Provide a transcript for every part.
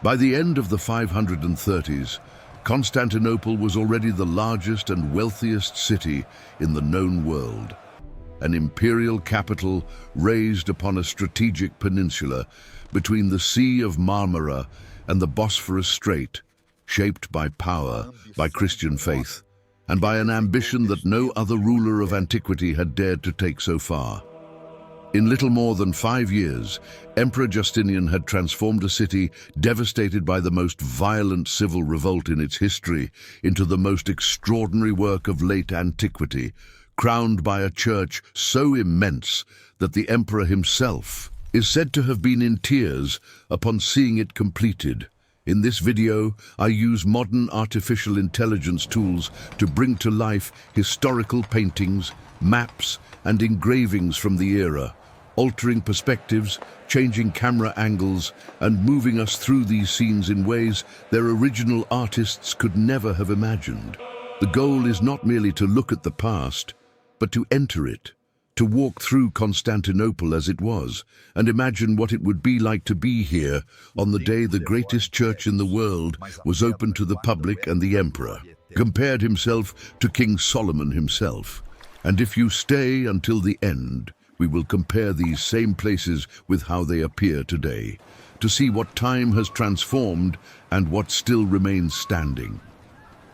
By the end of the 530s, Constantinople was already the largest and wealthiest city in the known world. An imperial capital raised upon a strategic peninsula between the Sea of Marmara and the Bosphorus Strait, shaped by power, by Christian faith, and by an ambition that no other ruler of antiquity had dared to take so far. In little more than 5 years, Emperor Justinian had transformed a city devastated by the most violent civil revolt in its history into the most extraordinary work of late antiquity, crowned by a church so immense that the emperor himself is said to have been in tears upon seeing it completed. In this video, I use modern artificial intelligence tools to bring to life historical paintings, maps, and engravings from the era, altering perspectives, changing camera angles, and moving us through these scenes in ways their original artists could never have imagined. The goal is not merely to look at the past, but to enter it, to walk through Constantinople as it was, and imagine what it would be like to be here on the day the greatest church in the world was open to the public and the emperor compared himself to King Solomon himself. And if you stay until the end, we will compare these same places with how they appear today, to see what time has transformed and what still remains standing.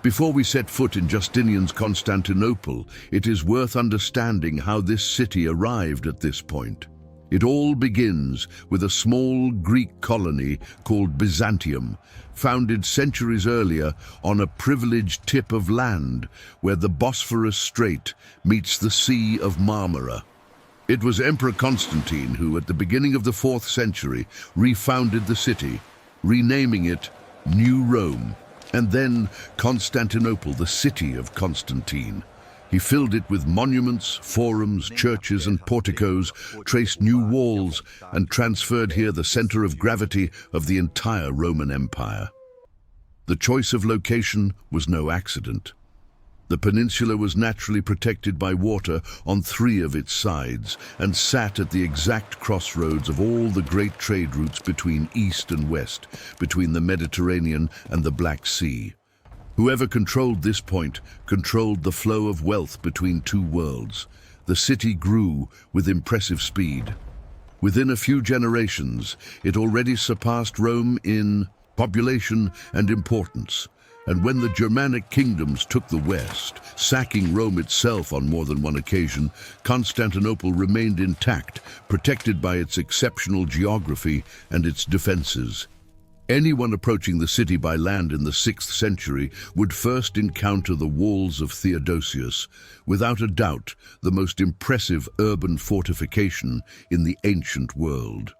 Before we set foot in Justinian's Constantinople, it is worth understanding how this city arrived at this point. It all begins with a small Greek colony called Byzantium, founded centuries earlier on a privileged tip of land where the Bosphorus Strait meets the Sea of Marmara. It was Emperor Constantine who, at the beginning of the 4th century, refounded the city, renaming it New Rome, and then Constantinople, the city of Constantine. He filled it with monuments, forums, churches, and porticos, traced new walls, and transferred here the center of gravity of the entire Roman Empire. The choice of location was no accident. The peninsula was naturally protected by water on 3 of its sides and sat at the exact crossroads of all the great trade routes between East and West, between the Mediterranean and the Black Sea. Whoever controlled this point controlled the flow of wealth between 2 worlds. The city grew with impressive speed. Within a few generations, it already surpassed Rome in population and importance. And when the Germanic kingdoms took the west, sacking Rome itself on more than one occasion, Constantinople remained intact, protected by its exceptional geography and its defenses. Anyone approaching the city by land in the 6th century would first encounter the walls of Theodosius, without a doubt the most impressive urban fortification in the ancient world.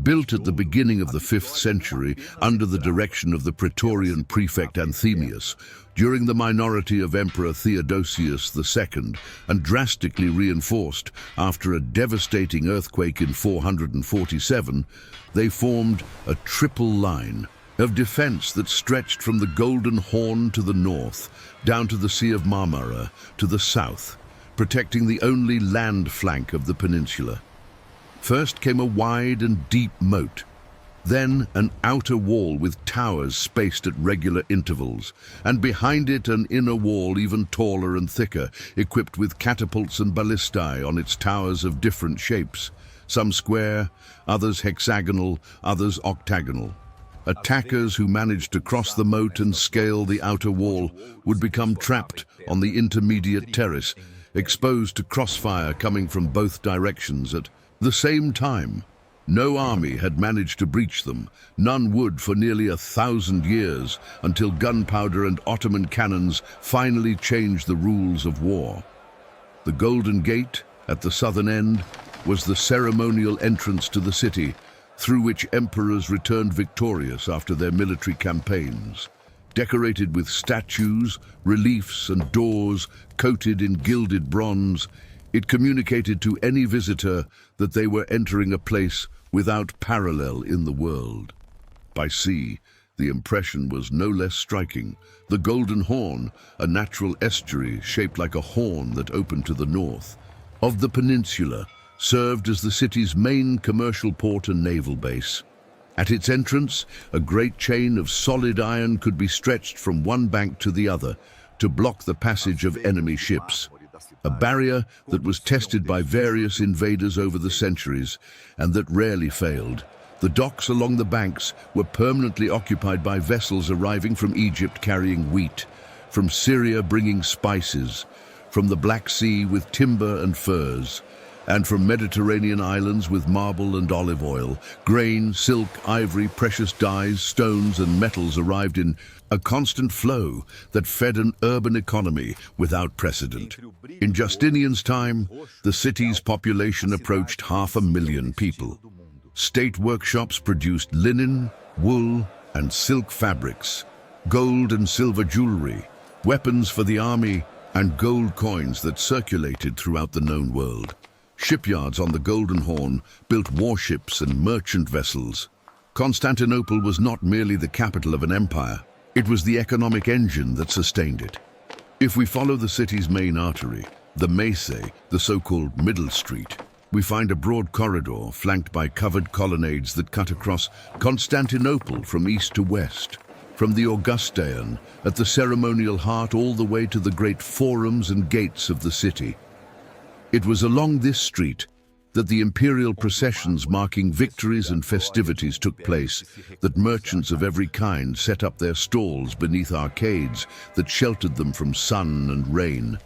Built at the beginning of the 5th century under the direction of the Praetorian prefect Anthemius, during the minority of Emperor Theodosius II, and drastically reinforced after a devastating earthquake in 447, they formed a triple line of defense that stretched from the Golden Horn to the north, down to the Sea of Marmara to the south, protecting the only land flank of the peninsula. First came a wide and deep moat, then an outer wall with towers spaced at regular intervals, and behind it an inner wall even taller and thicker, equipped with catapults and ballistae on its towers of different shapes, some square, others hexagonal, others octagonal. Attackers who managed to cross the moat and scale the outer wall would become trapped on the intermediate terrace, exposed to crossfire coming from both directions at the same time. No army had managed to breach them. None would for nearly 1,000 years, until gunpowder and Ottoman cannons finally changed the rules of war. The Golden Gate, at the southern end, was the ceremonial entrance to the city, through which emperors returned victorious after their military campaigns. Decorated with statues, reliefs, and doors coated in gilded bronze, it communicated to any visitor that they were entering a place without parallel in the world. By sea, the impression was no less striking. The Golden Horn, a natural estuary shaped like a horn that opened to the north of the peninsula, served as the city's main commercial port and naval base. At its entrance, a great chain of solid iron could be stretched from one bank to the other to block the passage of enemy ships. A barrier that was tested by various invaders over the centuries and that rarely failed. The docks along the banks were permanently occupied by vessels arriving from Egypt carrying wheat, from Syria bringing spices, from the Black Sea with timber and furs, and from Mediterranean islands with marble and olive oil. Grain, silk, ivory, precious dyes, stones and metals arrived in a constant flow that fed an urban economy without precedent. In Justinian's time, the city's population approached 500,000 people. State workshops produced linen, wool and silk fabrics, gold and silver jewelry, weapons for the army, and gold coins that circulated throughout the known world. Shipyards on the Golden Horn built warships and merchant vessels. Constantinople was not merely the capital of an empire, it was the economic engine that sustained it. If we follow the city's main artery, the Mese, the so-called Middle Street, we find a broad corridor flanked by covered colonnades that cut across Constantinople from east to west, from the Augustaion at the ceremonial heart all the way to the great forums and gates of the city. It was along this street that the imperial processions marking victories and festivities took place, that merchants of every kind set up their stalls beneath arcades that sheltered them from sun and rain,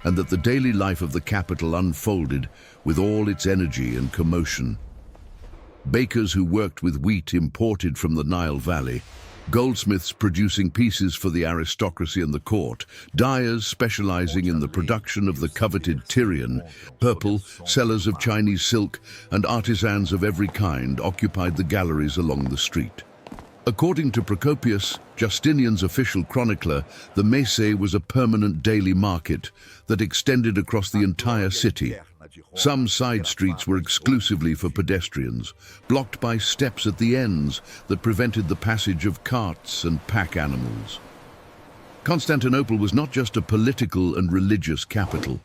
and that the daily life of the capital unfolded with all its energy and commotion. Bakers who worked with wheat imported from the Nile Valley, goldsmiths producing pieces for the aristocracy and the court, dyers specializing in the production of the coveted Tyrian, purple, sellers of Chinese silk, and artisans of every kind occupied the galleries along the street. According to Procopius, Justinian's official chronicler, the Mese was a permanent daily market that extended across the entire city. Some side streets were exclusively for pedestrians, blocked by steps at the ends that prevented the passage of carts and pack animals. Constantinople was not just a political and religious capital.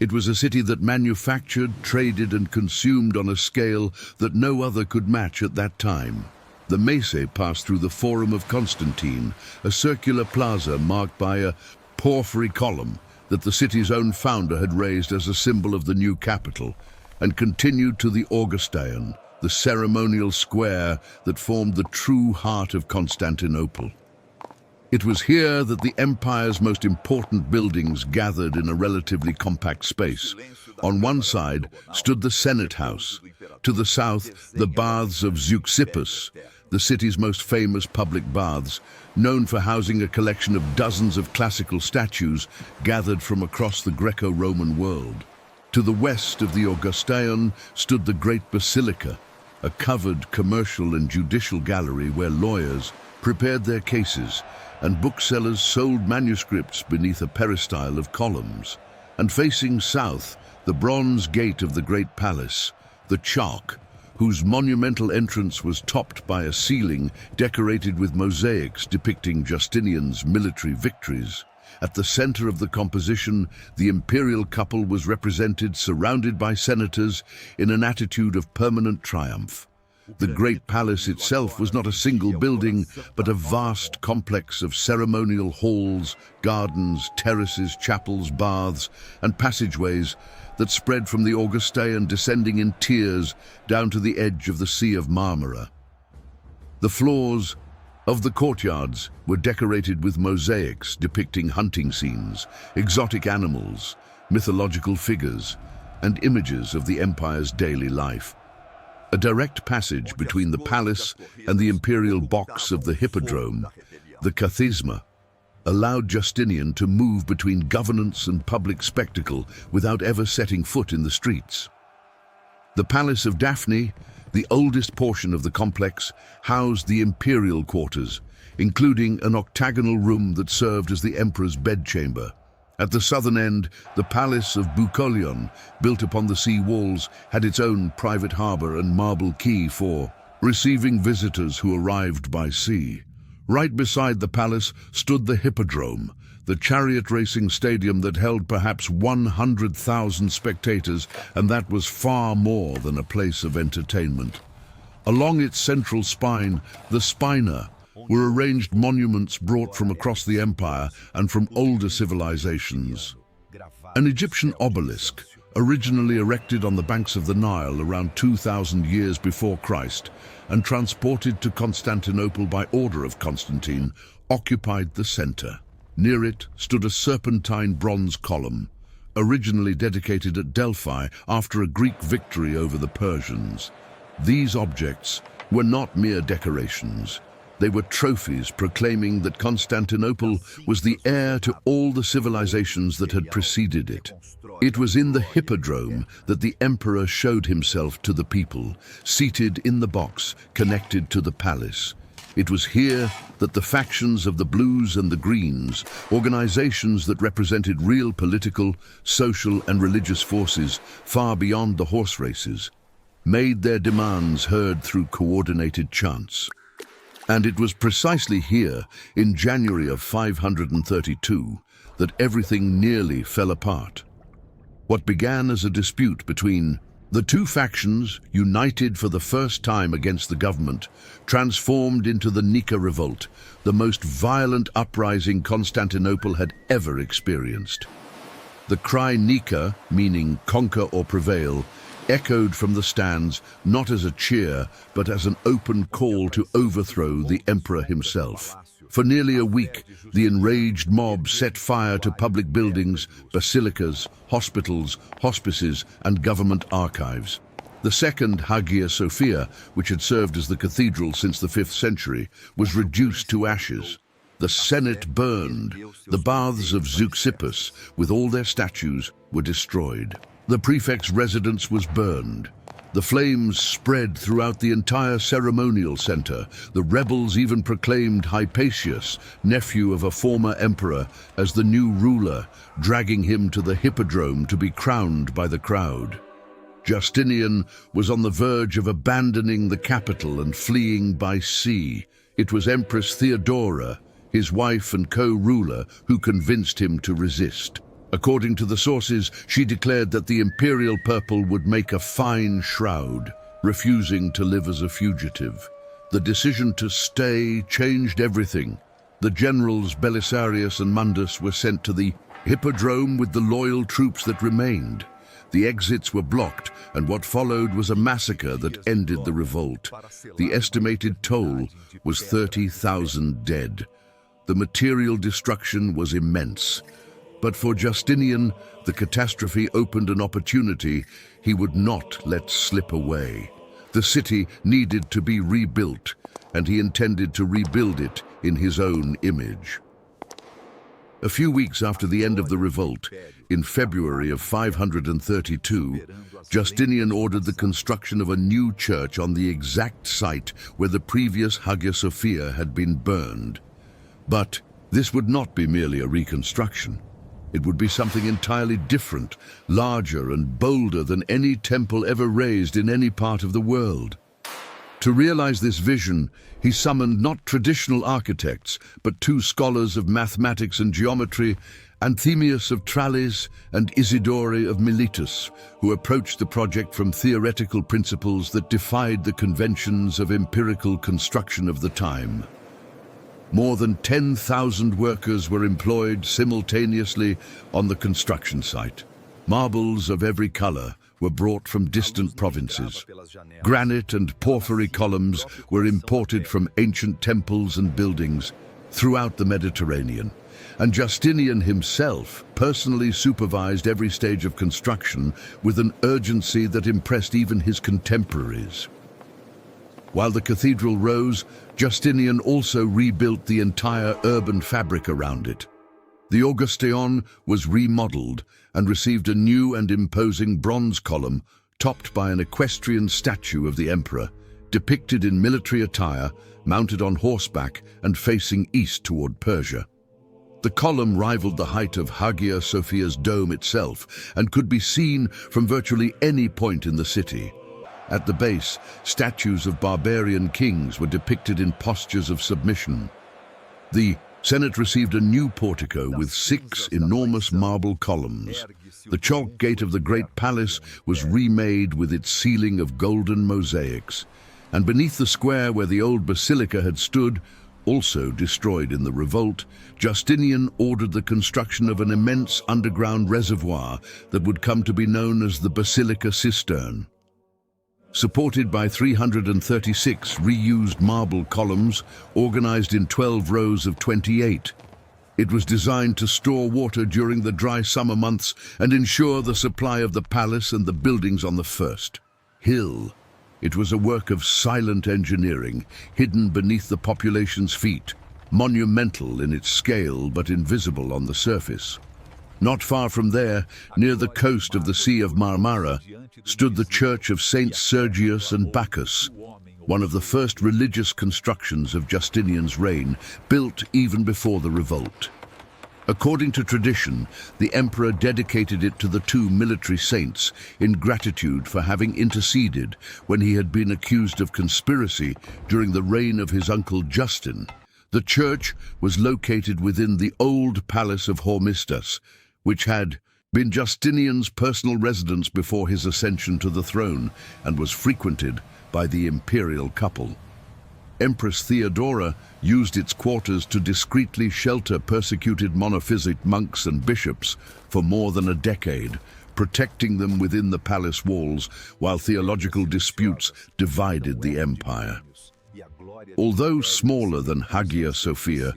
It was a city that manufactured, traded, and consumed on a scale that no other could match at that time. The Mese passed through the Forum of Constantine, a circular plaza marked by a porphyry column that the city's own founder had raised as a symbol of the new capital, and continued to the Augustaion, the ceremonial square that formed the true heart of Constantinople. It was here that the empire's most important buildings gathered in a relatively compact space. On one side stood the Senate House. To the south, the baths of Zeuxippus, the city's most famous public baths, known for housing a collection of dozens of classical statues gathered from across the Greco-Roman world. To the west of the Augustaion stood the Great Basilica, a covered commercial and judicial gallery where lawyers prepared their cases and booksellers sold manuscripts beneath a peristyle of columns. And facing south, the bronze gate of the Great Palace, the Chalk, whose monumental entrance was topped by a ceiling decorated with mosaics depicting Justinian's military victories. At the center of the composition, the imperial couple was represented surrounded by senators in an attitude of permanent triumph. The Great Palace itself was not a single building, but a vast complex of ceremonial halls, gardens, terraces, chapels, baths, and passageways that spread from the Augustaion descending in tiers down to the edge of the Sea of Marmara. The floors of the courtyards were decorated with mosaics depicting hunting scenes, exotic animals, mythological figures, and images of the empire's daily life. A direct passage between the palace and the imperial box of the hippodrome, the Kathisma, allowed Justinian to move between governance and public spectacle without ever setting foot in the streets. The Palace of Daphne, the oldest portion of the complex, housed the imperial quarters, including an octagonal room that served as the emperor's bedchamber. At the southern end, the Palace of Bucolion, built upon the sea walls, had its own private harbor and marble quay for receiving visitors who arrived by sea. Right beside the palace stood the Hippodrome, the chariot racing stadium that held perhaps 100,000 spectators, and that was far more than a place of entertainment. Along its central spine, the spina, were arranged monuments brought from across the empire and from older civilizations. An Egyptian obelisk, originally erected on the banks of the Nile around 2,000 years before Christ and transported to Constantinople by order of Constantine, occupied the center. Near it stood a serpentine bronze column, originally dedicated at Delphi after a Greek victory over the Persians. These objects were not mere decorations. They were trophies proclaiming that Constantinople was the heir to all the civilizations that had preceded it. It was in the hippodrome that the emperor showed himself to the people, seated in the box connected to the palace. It was here that the factions of the Blues and the Greens, organizations that represented real political, social and religious forces far beyond the horse races, made their demands heard through coordinated chants. And it was precisely here, in January of 532, that everything nearly fell apart. What began as a dispute between the two factions, united for the first time against the government, transformed into the Nika revolt, the most violent uprising Constantinople had ever experienced. The cry Nika, meaning conquer or prevail, echoed from the stands not as a cheer, but as an open call to overthrow the emperor himself. For nearly a week, the enraged mob set fire to public buildings, basilicas, hospitals, hospices, and government archives. The second Hagia Sophia, which had served as the cathedral since the 5th century, was reduced to ashes. The Senate burned. The baths of Zeuxippus, with all their statues, were destroyed. The prefect's residence was burned. The flames spread throughout the entire ceremonial center. The rebels even proclaimed Hypatius, nephew of a former emperor, as the new ruler, dragging him to the hippodrome to be crowned by the crowd. Justinian was on the verge of abandoning the capital and fleeing by sea. It was Empress Theodora, his wife and co-ruler, who convinced him to resist. According to the sources, she declared that the imperial purple would make a fine shroud, refusing to live as a fugitive. The decision to stay changed everything. The generals Belisarius and Mundus were sent to the hippodrome with the loyal troops that remained. The exits were blocked, and what followed was a massacre that ended the revolt. The estimated toll was 30,000 dead. The material destruction was immense. But for Justinian, the catastrophe opened an opportunity he would not let slip away. The city needed to be rebuilt, and he intended to rebuild it in his own image. A few weeks after the end of the revolt, in February of 532, Justinian ordered the construction of a new church on the exact site where the previous Hagia Sophia had been burned. But this would not be merely a reconstruction. It would be something entirely different, larger and bolder than any temple ever raised in any part of the world. To realize this vision, he summoned not traditional architects, but two scholars of mathematics and geometry, Anthemius of Tralles and Isidore of Miletus, who approached the project from theoretical principles that defied the conventions of empirical construction of the time. More than 10,000 workers were employed simultaneously on the construction site. Marbles of every color were brought from distant provinces. Granite and porphyry columns were imported from ancient temples and buildings throughout the Mediterranean. And Justinian himself personally supervised every stage of construction with an urgency that impressed even his contemporaries. While the cathedral rose, Justinian also rebuilt the entire urban fabric around it. The Augustion was remodeled and received a new and imposing bronze column topped by an equestrian statue of the emperor, depicted in military attire, mounted on horseback and facing east toward Persia. The column rivaled the height of Hagia Sophia's dome itself and could be seen from virtually any point in the city. At the base, statues of barbarian kings were depicted in postures of submission. The Senate received a new portico with 6 enormous marble columns. The chalk gate of the Great Palace was remade with its ceiling of golden mosaics, And beneath the square where the old basilica had stood, also destroyed in the revolt, Justinian ordered the construction of an immense underground reservoir that would come to be known as the Basilica Cistern. Supported by 336 reused marble columns organized in 12 rows of 28. It was designed to store water during the dry summer months and ensure the supply of the palace and the buildings on the first hill. It was a work of silent engineering, hidden beneath the population's feet, monumental in its scale but invisible on the surface. Not far from there, near the coast of the Sea of Marmara, stood the church of Saints Sergius and Bacchus, one of the first religious constructions of Justinian's reign, built even before the revolt. According to tradition, the emperor dedicated it to the two military saints in gratitude for having interceded when he had been accused of conspiracy during the reign of his uncle Justin. The church was located within the old palace of Hormisdas, which had been Justinian's personal residence before his ascension to the throne and was frequented by the imperial couple. Empress Theodora used its quarters to discreetly shelter persecuted monophysite monks and bishops for more than a decade, protecting them within the palace walls while theological disputes divided the empire. Although smaller than Hagia Sophia,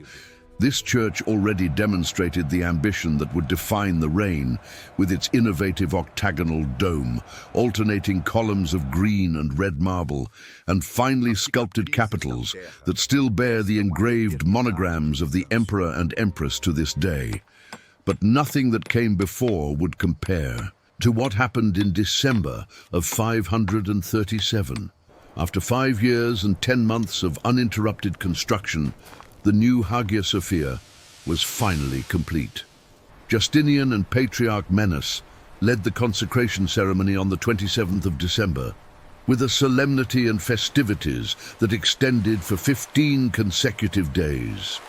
this church already demonstrated the ambition that would define the reign, with its innovative octagonal dome, alternating columns of green and red marble, and finely sculpted capitals that still bear the engraved monograms of the emperor and empress to this day. But nothing that came before would compare to what happened in December of 537. After 5 years and 10 months of uninterrupted construction, the new Hagia Sophia was finally complete. Justinian and Patriarch Menas led the consecration ceremony on the 27th of December, with a solemnity and festivities that extended for 15 consecutive days.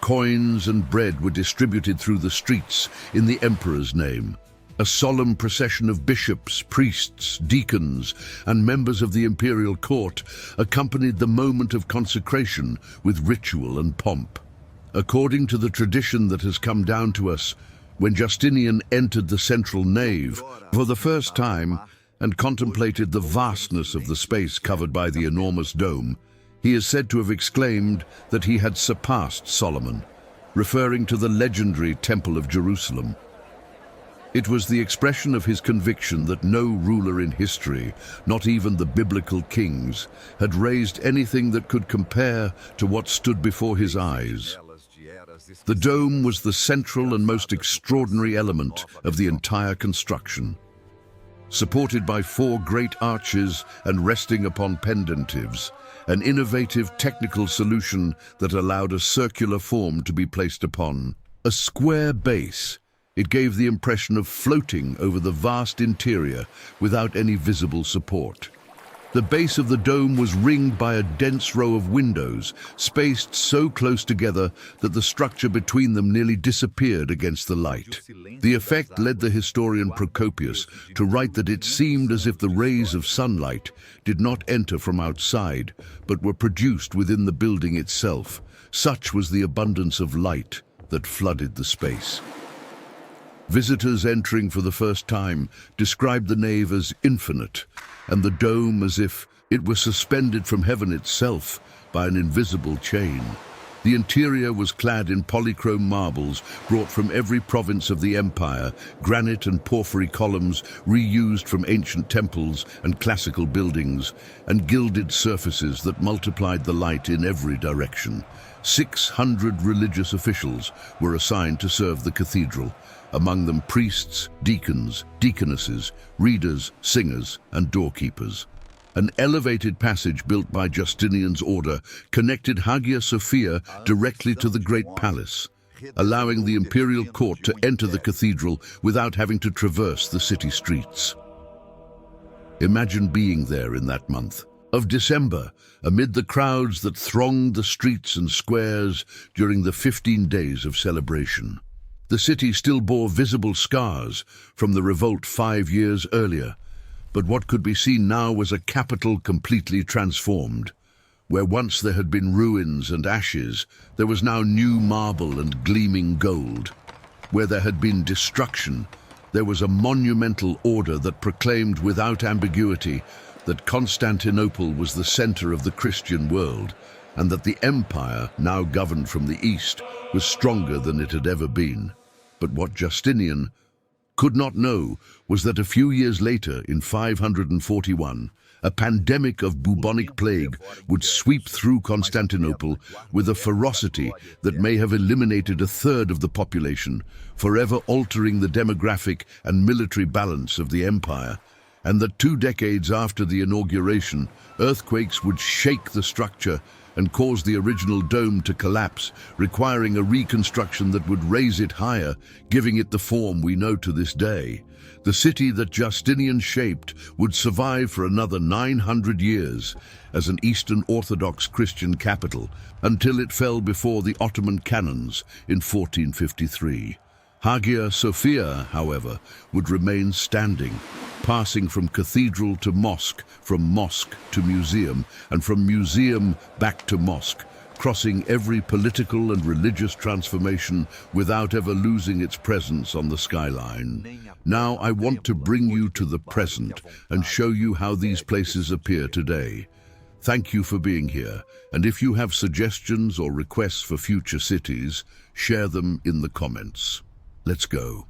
Coins and bread were distributed through the streets in the emperor's name. A solemn procession of bishops, priests, deacons, and members of the imperial court accompanied the moment of consecration with ritual and pomp. According to the tradition that has come down to us, when Justinian entered the central nave for the first time and contemplated the vastness of the space covered by the enormous dome, he is said to have exclaimed that he had surpassed Solomon, referring to the legendary Temple of Jerusalem. It was the expression of his conviction that no ruler in history, not even the biblical kings, had raised anything that could compare to what stood before his eyes. The dome was the central and most extraordinary element of the entire construction. Supported by 4 great arches and resting upon pendentives, an innovative technical solution that allowed a circular form to be placed upon a square base. It gave the impression of floating over the vast interior without any visible support. The base of the dome was ringed by a dense row of windows, spaced so close together that the structure between them nearly disappeared against the light. The effect led the historian Procopius to write that it seemed as if the rays of sunlight did not enter from outside, but were produced within the building itself. Such was the abundance of light that flooded the space. Visitors entering for the first time described the nave as infinite, and the dome as if it were suspended from heaven itself by an invisible chain. The interior was clad in polychrome marbles brought from every province of the empire, granite and porphyry columns reused from ancient temples and classical buildings, and gilded surfaces that multiplied the light in every direction. 600 religious officials were assigned to serve the cathedral, among them priests, deacons, deaconesses, readers, singers, and doorkeepers. An elevated passage built by Justinian's order connected Hagia Sophia directly to the Great Palace, allowing the imperial court to enter the cathedral without having to traverse the city streets. Imagine being there in that month of December, amid the crowds that thronged the streets and squares during the 15 days of celebration. The city still bore visible scars from the revolt 5 years earlier, But what could be seen now was a capital completely transformed. Where once there had been ruins and ashes, there was now new marble and gleaming gold. Where there had been destruction, there was a monumental order that proclaimed without ambiguity that Constantinople was the center of the Christian world, and that the empire, now governed from the east, was stronger than it had ever been. But what Justinian could not know was that a few years later, in 541, a pandemic of bubonic plague would sweep through Constantinople with a ferocity that may have eliminated a third of the population, forever altering the demographic and military balance of the empire, and that 2 decades after the inauguration, earthquakes would shake the structure and cause the original dome to collapse, requiring a reconstruction that would raise it higher, giving it the form we know to this day. The city that Justinian shaped would survive for another 900 years as an Eastern Orthodox Christian capital until it fell before the Ottoman cannons in 1453. Hagia Sophia, however, would remain standing, passing from cathedral to mosque, from mosque to museum, and from museum back to mosque, crossing every political and religious transformation without ever losing its presence on the skyline. Now I want to bring you to the present and show you how these places appear today. Thank you for being here, and if you have suggestions or requests for future cities, share them in the comments. Let's go.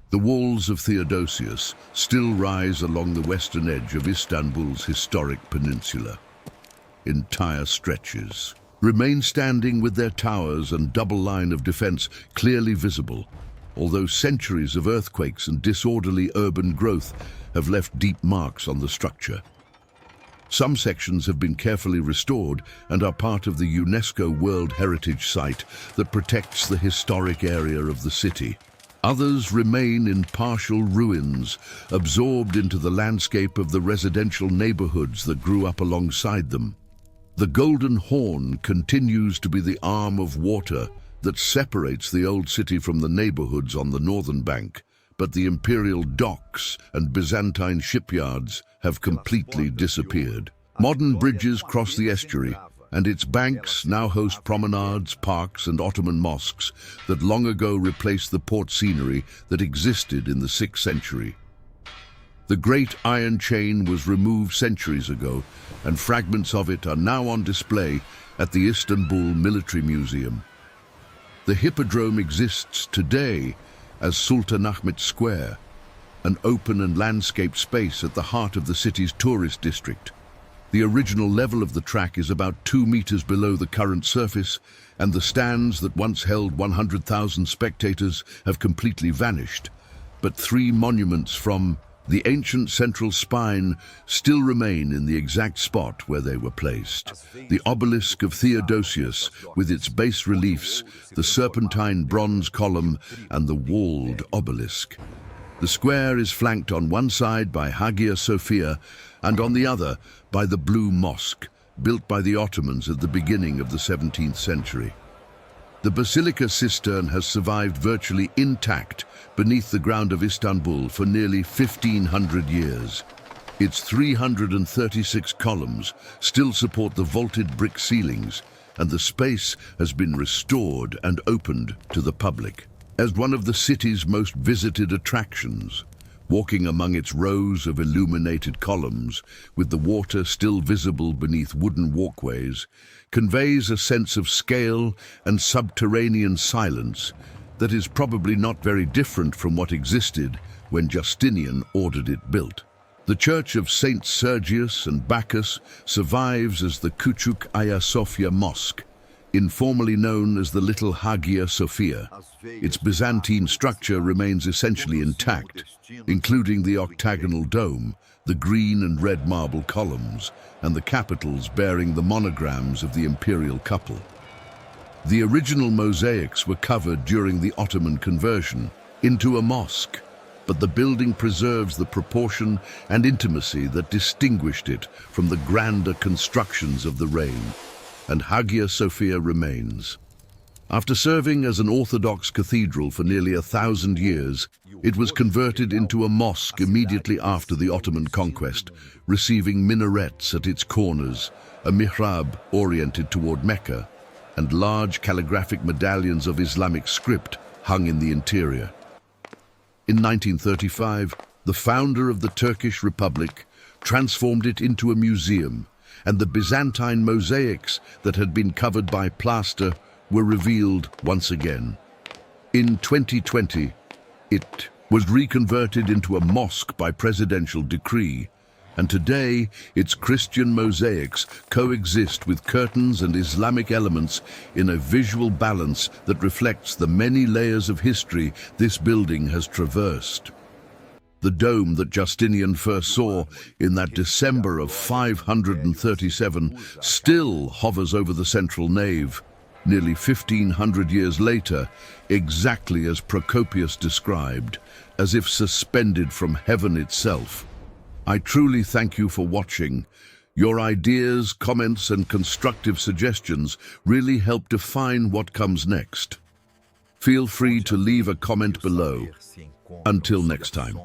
The walls of Theodosius still rise along the western edge of Istanbul's historic peninsula. Entire stretches remain standing with their towers and double line of defense clearly visible, although centuries of earthquakes and disorderly urban growth have left deep marks on the structure. Some sections have been carefully restored and are part of the UNESCO World Heritage Site that protects the historic area of the city. Others remain in partial ruins, absorbed into the landscape of the residential neighborhoods that grew up alongside them. The Golden Horn continues to be the arm of water that separates the old city from the neighborhoods on the northern bank, but the imperial docks and Byzantine shipyards have completely disappeared. Modern bridges cross the estuary, and its banks now host promenades, parks, and Ottoman mosques that long ago replaced the port scenery that existed in the 6th century. The Great Iron Chain was removed centuries ago, and fragments of it are now on display at the Istanbul Military Museum. The Hippodrome exists today as Sultanahmet Square, an open and landscaped space at the heart of the city's tourist district. The original level of the track is about 2 meters below the current surface, and the stands that once held 100,000 spectators have completely vanished. But 3 monuments from the ancient central spine still remain in the exact spot where they were placed. The obelisk of Theodosius, with its bas reliefs, the serpentine bronze column, and the walled obelisk. The square is flanked on one side by Hagia Sophia and on the other by the Blue Mosque, built by the Ottomans at the beginning of the 17th century. The basilica cistern has survived virtually intact beneath the ground of Istanbul for nearly 1,500 years. Its 336 columns still support the vaulted brick ceilings, and the space has been restored and opened to the public. As one of the city's most visited attractions, walking among its rows of illuminated columns, with the water still visible beneath wooden walkways, conveys a sense of scale and subterranean silence that is probably not very different from what existed when Justinian ordered it built. The church of Saints Sergius and Bacchus survives as the Küçük Hagia Sophia Mosque, informally known as the Little Hagia Sophia. Its Byzantine structure remains essentially intact, including the octagonal dome, the green and red marble columns, and the capitals bearing the monograms of the imperial couple. The original mosaics were covered during the Ottoman conversion into a mosque, but the building preserves the proportion and intimacy that distinguished it from the grander constructions of the reign, and Hagia Sophia remains. After serving as an Orthodox cathedral for nearly 1,000 years, it was converted into a mosque immediately after the Ottoman conquest, receiving minarets at its corners, a mihrab oriented toward Mecca, and large calligraphic medallions of Islamic script hung in the interior. In 1935, the founder of the Turkish Republic transformed it into a museum, and the Byzantine mosaics that had been covered by plaster were revealed once again. In 2020, it was reconverted into a mosque by presidential decree, and today its Christian mosaics coexist with curtains and Islamic elements in a visual balance that reflects the many layers of history this building has traversed. The dome that Justinian first saw in that December of 537 still hovers over the central nave, nearly 1,500 years later, exactly as Procopius described, as if suspended from heaven itself. I truly thank you for watching. Your ideas, comments, and constructive suggestions really help define what comes next. Feel free to leave a comment below. Until next time.